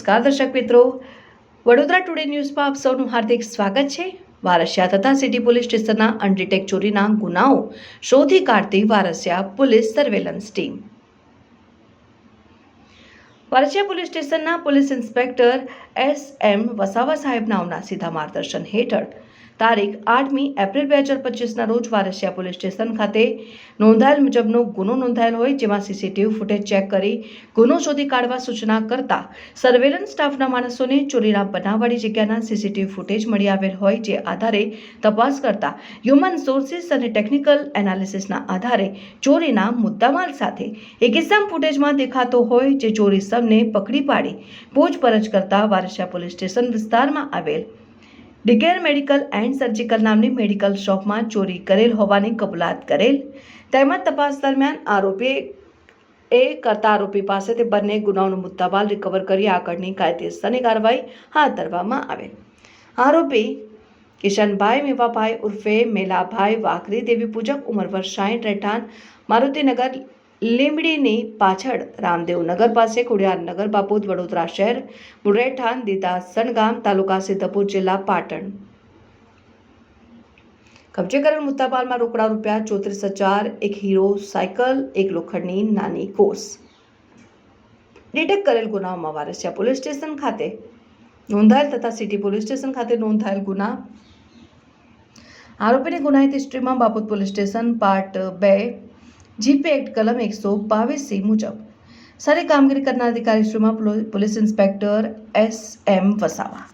નમસ્કાર દર્શક મિત્રો, વડોદરા ટુડે ન્યૂઝમાં આપ સૌનું હાર્દિક સ્વાગત છે। વારસિયા તથા સિટી પોલીસ સ્ટેશનના અનડિટેક ચોરીના ગુનાઓ શોધી કાઢતી Varasiya police surveillance team. Varasiya police સ્ટેશનના પોલીસ ઇન્સ્પેક્ટર એસ.એમ. વસાવા સાહેબ નામના સીધા માર્ગદર્શન હેઠળ તારીખ 8મી એપ્રિલ 2025ના રોજ વારસિયા પોલીસ સ્ટેશન ખાતે નોંધાયેલ મુજબનો ગુનો નોંધાયેલ હોય, જેમાં સીસીટીવી ફૂટેજ ચેક કરી ગુનો શોધી કાઢવા સૂચના કરતા સર્વેલન્સ સ્ટાફના માણસોને ચોરીના બનાવવાળી જગ્યાના સીસીટીવી ફૂટેજ મળી આવેલ હોય, જે આધારે તપાસ કરતા હ્યુમન સોર્સિસ અને ટેકનિકલ એનાલિસિસના આધારે ચોરીના મુદ્દામાલ સાથે એક ઇસમ ફૂટેજમાં દેખાતો હોય, જે ચોરી સમને પકડી પાડી પૂછપરછ કરતા વારસિયા પોલીસ સ્ટેશન વિસ્તારમાં આવેલ ડિગેર મેડિકલ એન્ડ સર્જિકલ નામની મેડિકલ શોપમાં ચોરી કરેલ હોવાની કબૂલાત કરેલ, તેમજ તપાસ દરમિયાન આરોપી પાસેથી બંને ગુનાઓનો મુદ્દામાલ રિકવર કરી આગળની કાયદેસરની કાર્યવાહી હાથ ધરવામાં આવેલ। આરોપી કિશનભાઈ મેવાભાઈ ઉર્ફે મેલાભાઈ વાઘરી દેવી પૂજક, ઉંમર વર્ષ 60, રહેઠાણ મારુતિનગર લીંબડીની પાછળ રામદેવનગર પાસે ખોડિયારનગર બાપુદ, વડોદરા શહેર, રહેઠાણ દીદાસણ ગામ, તાલુકા સિદ્ધપુર, જિલ્લા પાટણ। કબજે કરેલ મુદ્દામાલમાં રોકડા રૂપિયા 34,000, એક હીરો સાયકલ, એક લોખંડની નાની કોસ। ડિટેક્ટ કરેલ ગુનાઓમાં વારસિયા પોલીસ સ્ટેશન ખાતે નોંધાયેલ તથા સિટી પોલીસ સ્ટેશન ખાતે નોંધાયેલ ગુના, આરોપીની ગુનાહિત હિસ્ટ્રીમાં Bapod police station part 2 GP act કલમ 122C મુજબ સારી કામગીરી કરનાર અધિકારીશ્રીમાં પોલીસ ઇન્સ્પેક્ટર એસ.એમ. વસાવા।